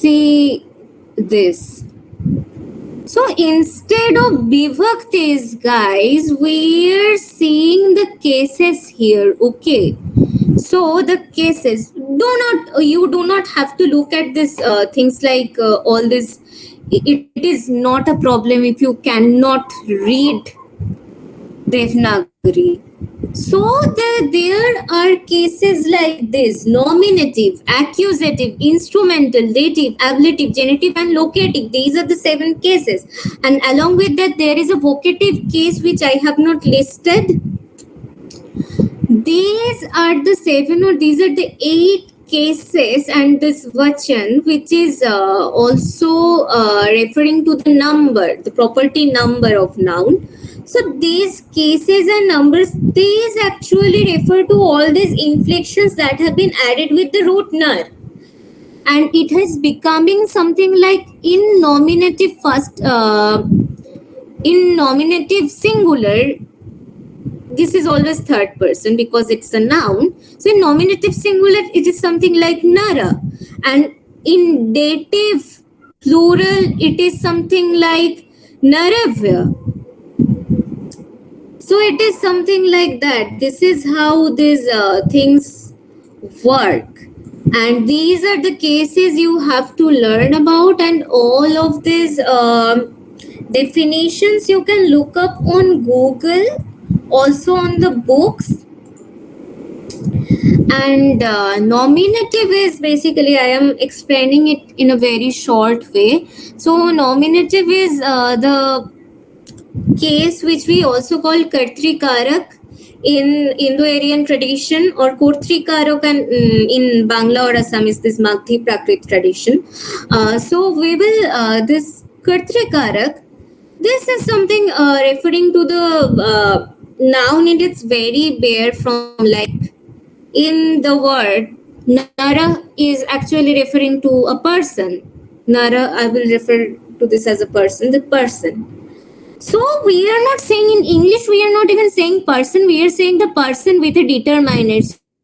see this. So instead of vibhaktis, guys, we're seeing the cases here. Okay. So the cases, you do not have to look at this things like all this. It is not a problem if you cannot read Devanagari. So there are cases like this: nominative, accusative, instrumental, dative, ablative, genitive, and locative. These are the 7 cases. And along with that, there is a vocative case which I have not listed. These are the 7, or these are the 8 cases, and this vachan, which is also referring to the number, the property number of noun. So these cases and numbers, these actually refer to all these inflections that have been added with the root nar. And it is becoming something like in nominative singular, this is always third person because it's a noun. So in nominative singular, it is something like nara. And in dative plural, it is something like naravya. So it is something like that. This is how these things work. And these are the cases you have to learn about, and all of these definitions you can look up on Google, also on the books. And nominative is basically, I am explaining it in a very short way. So nominative is the case which we also call Kartrikarak in Indo-Aryan tradition, or Kurtrikarak in Bangla or Assam is this Maghi Prakrit tradition. So we will, this Kartrikarak, this is something referring to the noun in its very bare form, like in the word Nara is actually referring to a person. Nara, I will refer to this as a person, the person. So we are not saying in English, we are not even saying person, we are saying the person with a determiner.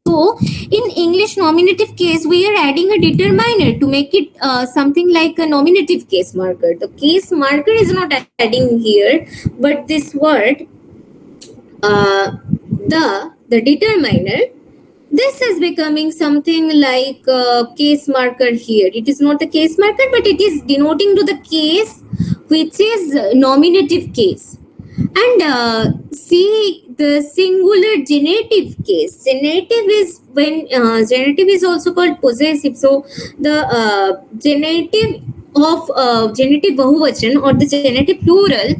So in English nominative case, we are adding a determiner to make it something like a nominative case marker. The case marker is not adding here, but this word, the determiner, this is becoming something like a case marker here. It is not a case marker, but it is denoting to the case which is nominative case. And see the singular genitive case. Genitive is when genitive is also called possessive. So the genitive of genitive bahuvachan, or the genitive plural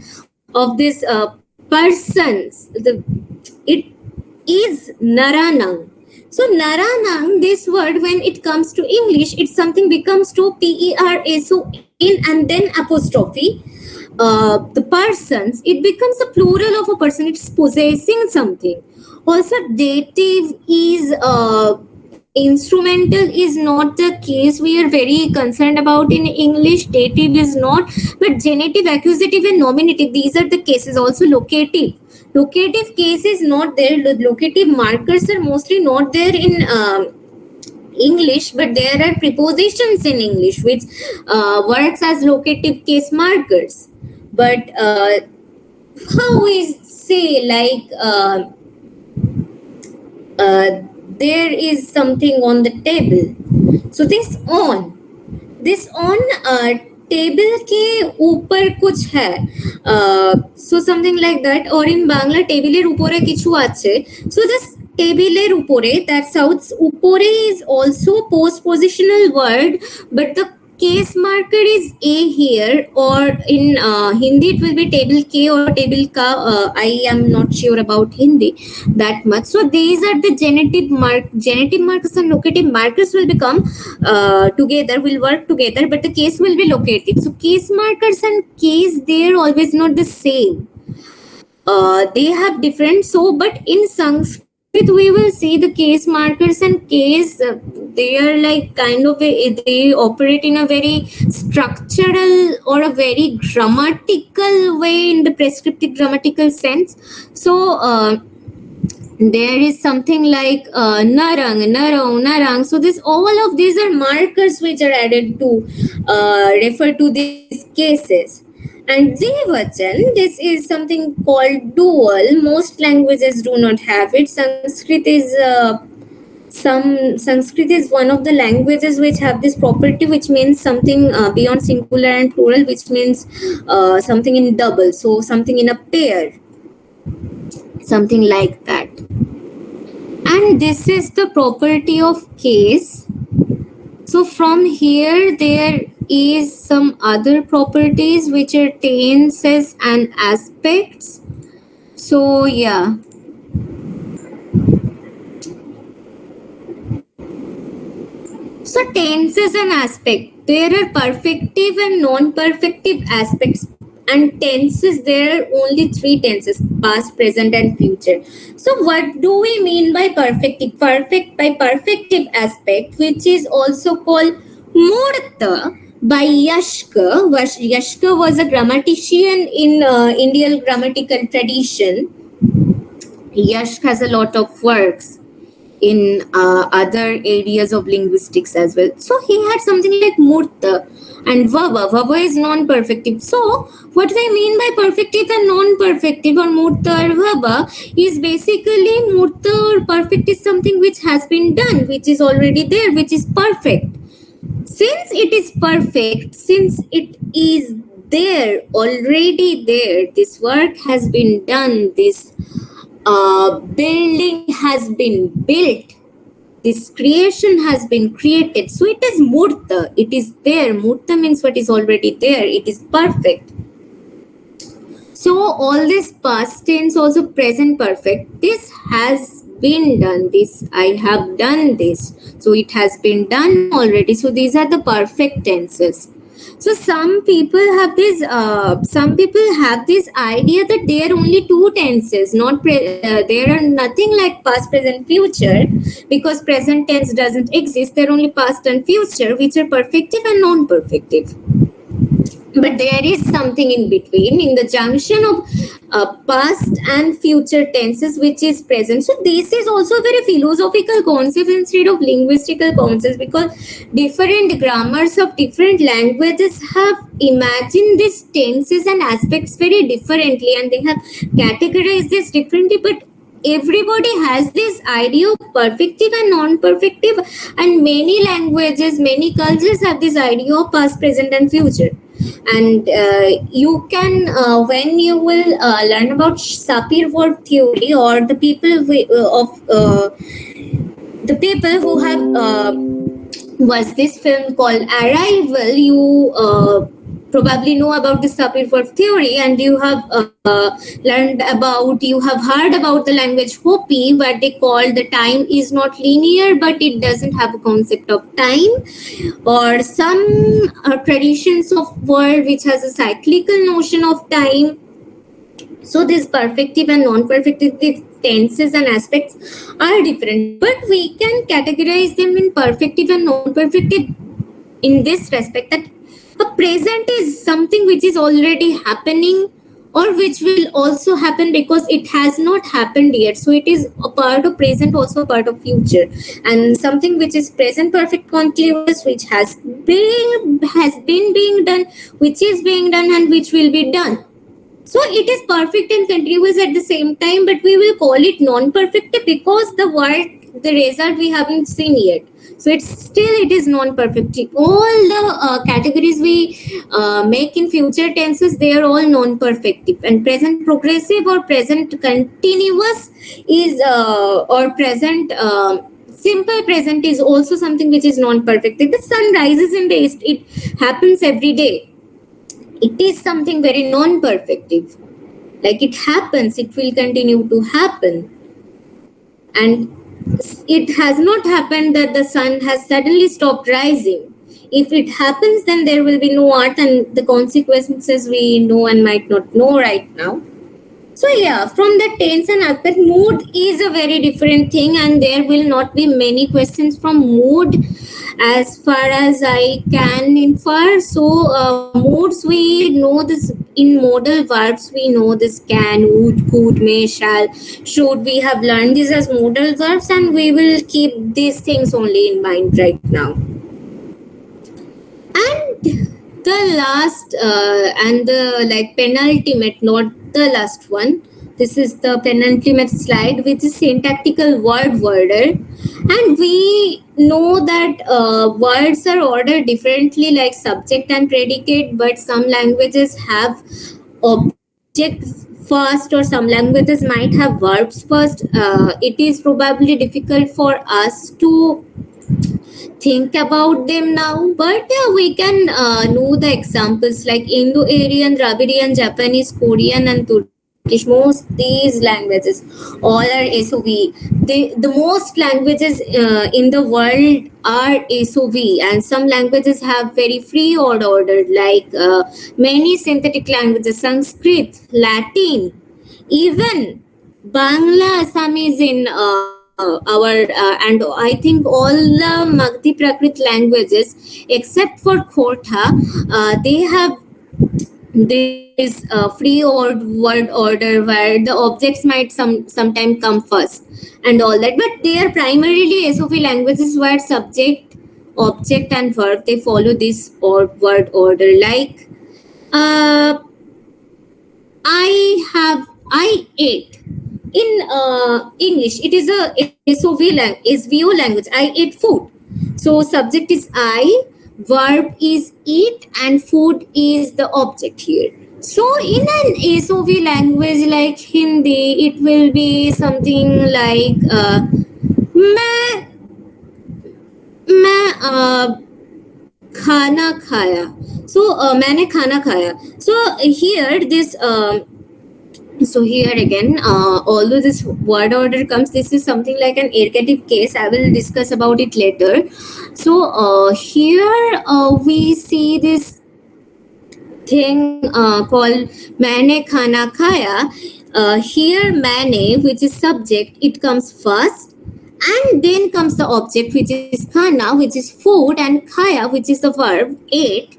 of this persons, it is naranang. So naranang, this word, when it comes to English, it's something becomes to PERA, so in and then apostrophe. The persons, it becomes a plural of a person. It's possessing something. Also, dative is instrumental is not the case we are very concerned about in English. Dative is not, but genitive, accusative, and nominative, these are the cases. Also locative. Locative case is not there. The locative markers are mostly not there in English, but there are prepositions in English which works as locative case markers. But how we say, like there is something on the table. So this on table के ऊपर कुछ है, so something like that, or in Bangla টেবিলের উপরে কিছু আছে. So this টেবিলের উপরে, that sounds উপরে is also postpositional word, but the case marker is A here, or in Hindi it will be table K or table ka. I am not sure about Hindi that much. So these are the genitive markers and locative markers will become together, will work together, but the case will be locative. So case markers and case, they are always not the same. They have different. So, but in Sanskrit we will see the case markers and case, they are like kind of they operate in a very structural or a very grammatical way, in the prescriptive grammatical sense. So There is something like narang, narong, narang. So this all of these are markers which are added to refer to these cases. And Dvivachan, this is something called dual. Most languages do not have it. Sanskrit is one of the languages which have this property, which means something beyond singular and plural, which means something in double, so something in a pair, something like that. And this is the property of case. So from here there is some other properties which are tenses and aspects. So yeah. So tenses and aspect. There are perfective and non-perfective aspects. And tenses, there are only three tenses: past, present, and future. So what do we mean by perfective? Perfective aspect, which is also called Murta by Yashka. Yashka was a grammatician in Indian grammatical tradition. Yash has a lot of works in other areas of linguistics as well. So he had something like Murta and Vava. Vava is non-perfective. So what I mean by perfective and non-perfective, or Murta or Vava, is basically Murta or perfect is something which has been done, which is already there, which is perfect. Since it is perfect, since it is there, already there, this work has been done, this building has been built, this creation has been created, so it is Murta, it is there. Murta means what is already there, it is perfect. So all this past tense, also present perfect, this has been done, this I have done this, so it has been done already. So these are the perfect tenses. So some people have this idea that there are only two tenses, there are nothing like past, present, future, because present tense doesn't exist. There are only past and future, which are perfective and non-perfective. But there is something in between, in the junction of past and future tenses, which is present. So this is also a very philosophical concept instead of linguistical concepts, because different grammars of different languages have imagined these tenses and aspects very differently, and they have categorized this differently. But everybody has this idea of perfective and non-perfective, and many languages, many cultures have this idea of past, present, and future. And you can when you will learn about Sapir-Whorf theory, or the people who have was this film called Arrival, you probably know about the Sapir-Whorf theory, and you have you have heard about the language Hopi, where they call the time is not linear, but it doesn't have a concept of time, or some traditions of world which has a cyclical notion of time. So these perfective and non-perfective tenses and aspects are different, but we can categorize them in perfective and non-perfective in this respect, that a present is something which is already happening, or which will also happen because it has not happened yet. So it is a part of present, also a part of future. And something which is present perfect continuous, which has been being done, which is being done, and which will be done. So it is perfect and continuous at the same time, but we will call it non-perfect because the result we haven't seen yet. So it is non-perfect. All the categories we make in future tenses, they are all non-perfective. And present progressive or present continuous is or present simple present is also something which is non-perfect. The sun rises in the east, it happens every day. It is something very non-perfective. Like it happens, it will continue to happen. And it has not happened that the sun has suddenly stopped rising. If it happens, then there will be no art, and the consequences we know and might not know right now. So yeah, from the tense and aspect, mood is a very different thing, and there will not be many questions from mood as far as I can infer. So moods, we know this in modal verbs, we know this can, would, could, may, shall, should. We have learned these as modal verbs, and we will keep these things only in mind right now. And the last and the penultimate, not the last one. This is the penultimate slide, which is syntactical word order. And we know that words are ordered differently, like subject and predicate, but some languages have object first, or some languages might have verbs first. It is probably difficult for us to think about them now, but yeah, we can know the examples like Indo-Aryan, Dravidian, Japanese, Korean, and Turkish. Most these languages all are SOV. The most languages in the world are SOV, and some languages have very free or ordered, like many synthetic languages, Sanskrit, Latin, even Bangla, Assamese in our and I think all the Magdi Prakrit languages except for Khortha, they have this free word order where the objects might sometime come first and all that, but they are primarily SOV languages where subject, object, and verb, they follow this word order. Like I ate. In English, it is a SVO language. I ate food. So subject is I, verb is eat, and food is the object here. So in an SOV language like Hindi, it will be something like मैं खाना खाया. So मैंने खाना खाया. So here this so here again, although this word order comes, this is something like an ergative case. I will discuss about it later. So here we see this thing called मैंने खाना खाया. Here मैंने, which is subject, it comes first, and then comes the object, which is खाना, which is food, and खाया, which is the verb, ate.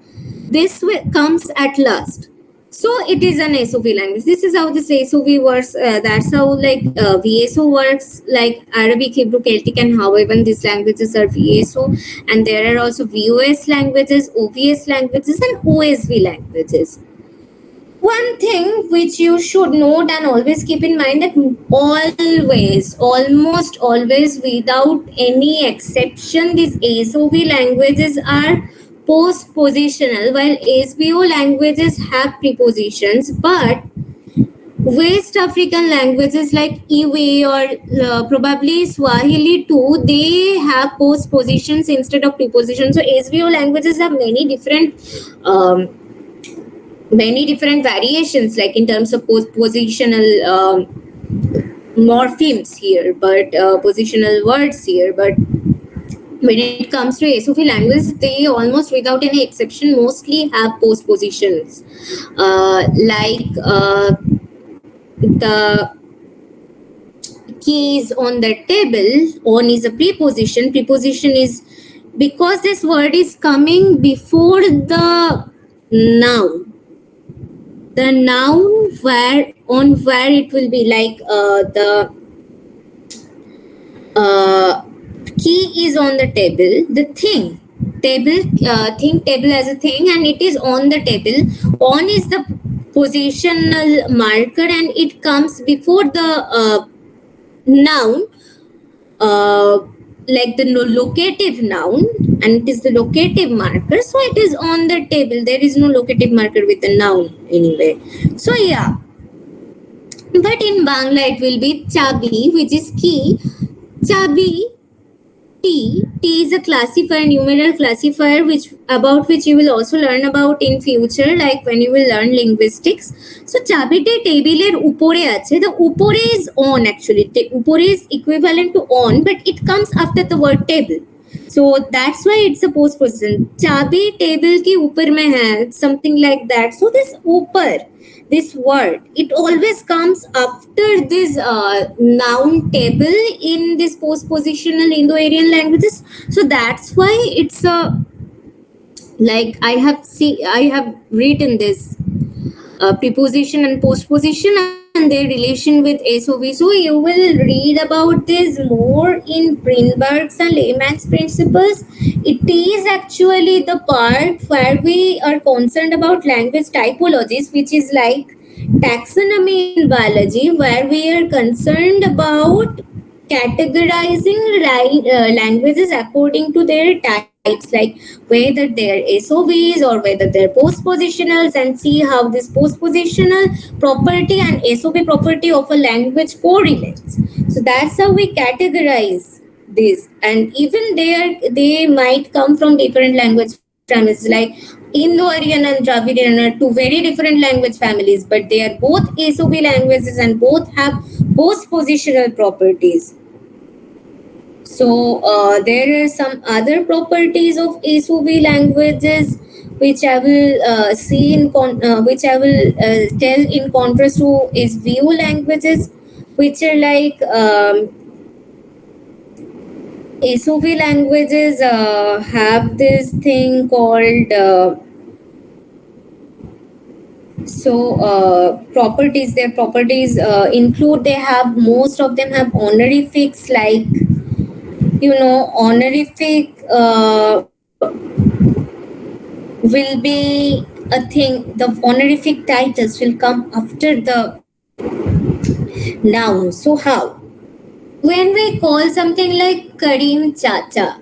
This comes at last. So it is an SOV language. This is how this SOV works. That's how VSO works, like Arabic, Hebrew, Celtic, and how even these languages are VSO. And there are also VOS languages, OVS languages, and OSV languages. One thing which you should note and always keep in mind, that almost always, without any exception, these SOV languages are post-positional, while SVO languages have prepositions, but West African languages like Ewe or probably Swahili too, they have post-positions instead of prepositions. So SVO languages have many different variations, like in terms of post-positional morphemes here, but positional words here, but when it comes to SOV language, they almost without any exception mostly have postpositions. Like the keys on the table, on is a preposition. Preposition is because this word is coming before the noun. The noun where it will be like the key is on the table, the thing, table as a thing, and it is on the table. On is the positional marker, and it comes before the noun, like the locative noun, and it is the locative marker. So it is on the table. There is no locative marker with the noun anyway. So yeah, but in Bangla it will be chabi, which is key. Chabi. T is a classifier, numeral classifier, about which you will also learn about in future, like when you will learn linguistics. So chabite table upore ache. The upore is on actually. Upore is equivalent to on, but it comes after the word table. So that's why it's a post position. Chabi table ki upar mein hai, something like that. So this upar, this word, it always comes after this noun table in this post-positional Indo-Aryan languages. So that's why it's a, like I have written this. preposition and postposition and their relation with SOV. So you will read about this more in Greenberg's and Layman's principles. It is actually the part where we are concerned about language typologies, which is like taxonomy in biology, where we are concerned about categorizing languages according to their types, like whether they're SOVs or whether they're postpositionals, and see how this postpositional property and SOV property of a language correlates. So that's how we categorize this. And even they might come from different language families, like Indo-Aryan and Dravidian are two very different language families, but they are both SOV languages and both have postpositional properties. So there are some other properties of SOV languages which I will see in which I will tell in contrast to SVO languages, which are like SOV languages have this thing called properties. Their properties include, they have, most of them have honorifics, like honorific will be a thing. The honorific titles will come after the noun. So how? When we call something like Karim Chacha,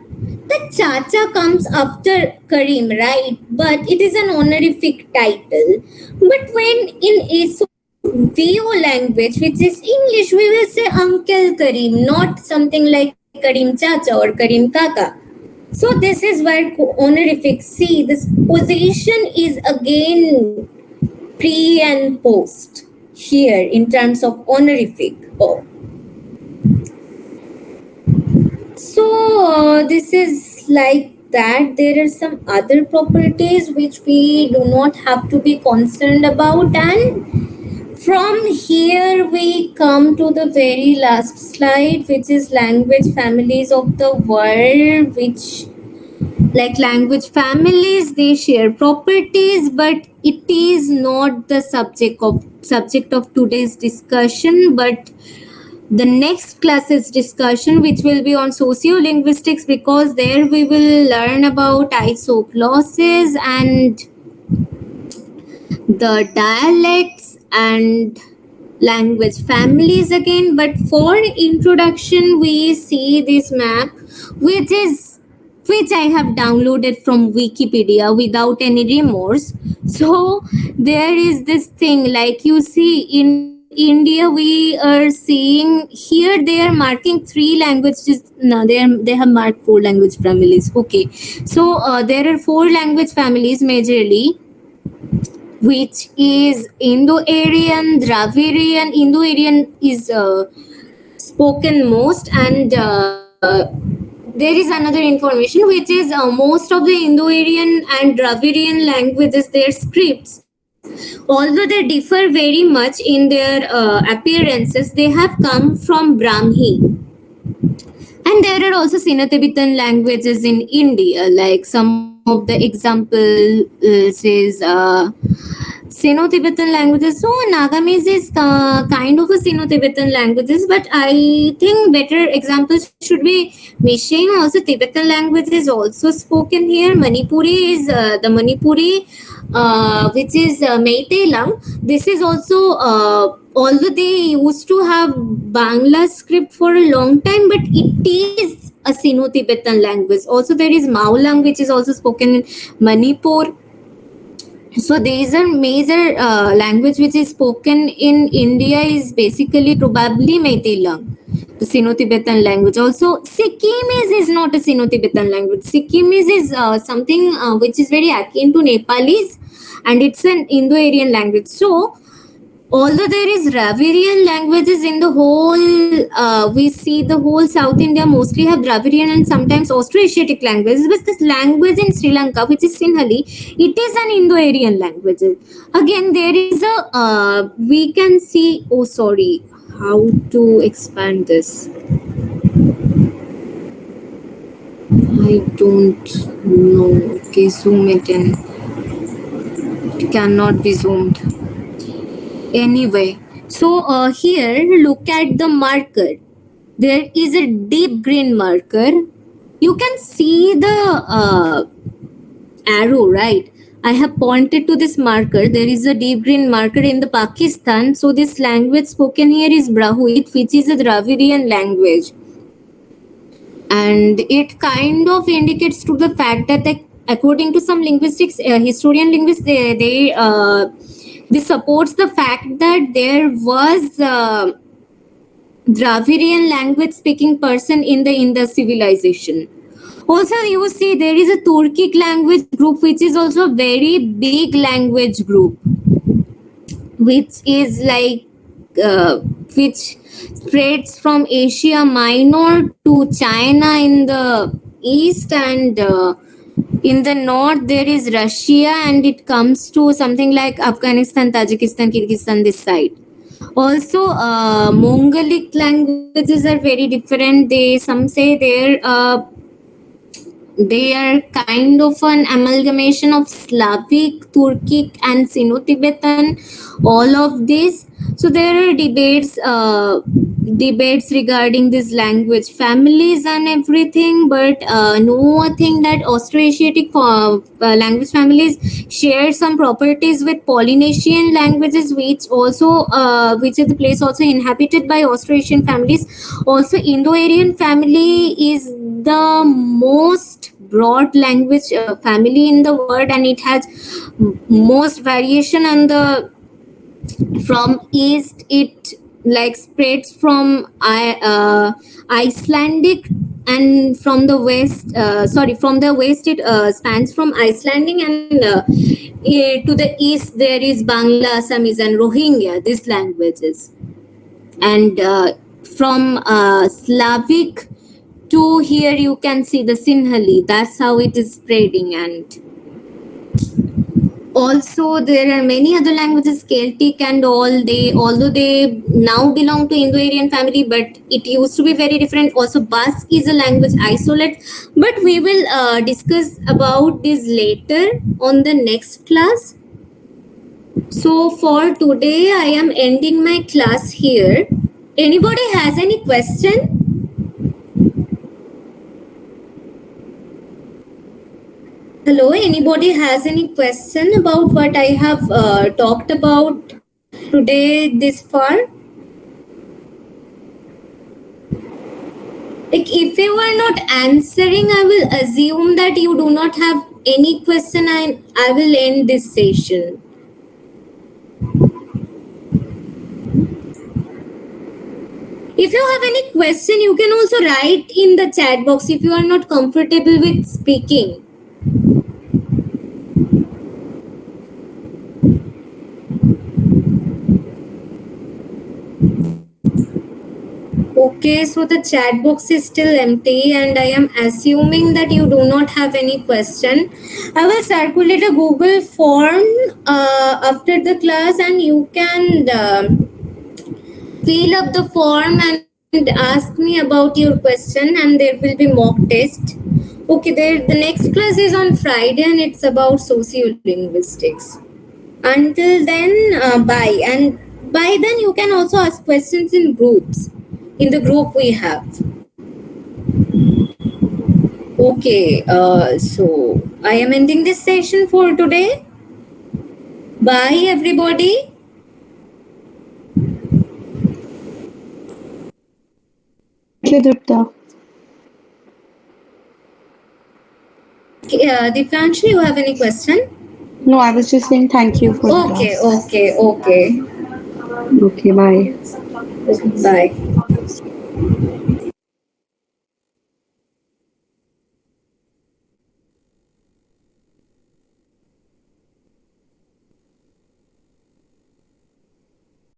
the Chacha comes after Karim, right? But it is an honorific title. But when in SOVO language, which is English, we will say Uncle Karim, not something like Karim Chacha or Karim Kaka. So this is where honorific, see, this position is again pre and post here in terms of honorific. So this is like that. There are some other properties which we do not have to be concerned about, and from here we come to the very last slide, which is language families of the world, which, like language families, they share properties, but it is not the subject of today's discussion. But the next class's discussion, which will be on sociolinguistics, because there we will learn about isoglossals and the dialects and language families again. But for introduction, we see this map, which I have downloaded from Wikipedia without any remorse. So there is this thing, like you see in India, we are seeing here they are marking 3 languages. No, they have marked 4 language families. Okay, so there are 4 language families majorly, which is Indo-Aryan, Dravidian. Indo-Aryan is spoken most, and there is another information, which is most of the Indo-Aryan and Dravidian languages, their scripts, although they differ very much in their appearances, they have come from Brahmi. And there are also Sino-Tibetan languages in India, like some of the examples is Sino-Tibetan languages. So Nagamese is kind of a Sino-Tibetan languages, but I think better examples should be Mishing. Also Tibetan language is also spoken here. Manipuri is the Manipuri, which is Meitei Lang. This is also although they used to have Bangla script for a long time, but it is a Sino-Tibetan language. Also there is Maulang, which is also spoken in Manipur. So these are major language which is spoken in India is basically probably Meitei Lang, the Sino-Tibetan language. Also Sikkimese is not a Sino-Tibetan language. Sikkimese is something which is very akin to Nepalese, and it's an Indo-Aryan language. So although there is Dravidian languages in the whole, we see the whole South India mostly have Dravidian and sometimes Austroasiatic languages, but this language in Sri Lanka, which is Sinhali, it is an Indo-Aryan language. Again, there is a, we can see, oh sorry, how to expand this? I don't know. Okay, zoom it in. It cannot be zoomed. Anyway, so here look at the marker. There is a deep green marker. You can see the arrow, right? I have pointed to this marker. There is a deep green marker in the Pakistan. So this language spoken here is Brahuid, which is a Dravidian language. And it kind of indicates to the fact that according to some linguistics, historian linguists, this supports the fact that there was Dravidian language speaking person in the Indus civilization. Also, you see there is a Turkic language group, which is also a very big language group, which is like which spreads from Asia Minor to China in the east, and in the north there is Russia, and it comes to something like Afghanistan, Tajikistan, Kyrgyzstan, this side. Also, Mongolic languages are very different. Some say they are kind of an amalgamation of Slavic, Turkic, and Sino-Tibetan, all of this. So there are debates regarding this language families and everything, but no thing that Austroasiatic language families share some properties with Polynesian languages, which is the place also inhabited by Austroasian families. Also, Indo-Aryan family is the most broad language family in the world, and it has most variation. And from east it like spreads from Icelandic, and from the west it spans from Icelandic, and to the east there is Bangla, Assamese, and Rohingya, these languages. And from Slavic to here you can see the Sinhali. That's how it is spreading. And also there are many other languages, Celtic and all. Although they now belong to Indo-Aryan family, but it used to be very different. Also, Basque is a language isolate, but we will discuss about this later on the next class. So for today I am ending my class here. Anybody has any question? Hello, anybody has any question about what I have talked about today this far? Like, if you are not answering, I will assume that you do not have any question, and I will end this session. If you have any question, you can also write in the chat box if you are not comfortable with speaking. Okay, so the chat box is still empty, and I am assuming that you do not have any question. I will circulate a Google form after the class, and you can fill up the form and ask me about your question, and there will be mock test. Okay, the next class is on Friday, and it's about sociolinguistics. Until then, bye. And by then you can also ask questions in groups, in the group we have. Okay, so I am ending this session for today. Bye everybody. Thank you, Dipta. Divyanshu, you have any question? No, I was just saying thank you for the class. Okay. Okay, bye. Okay, bye.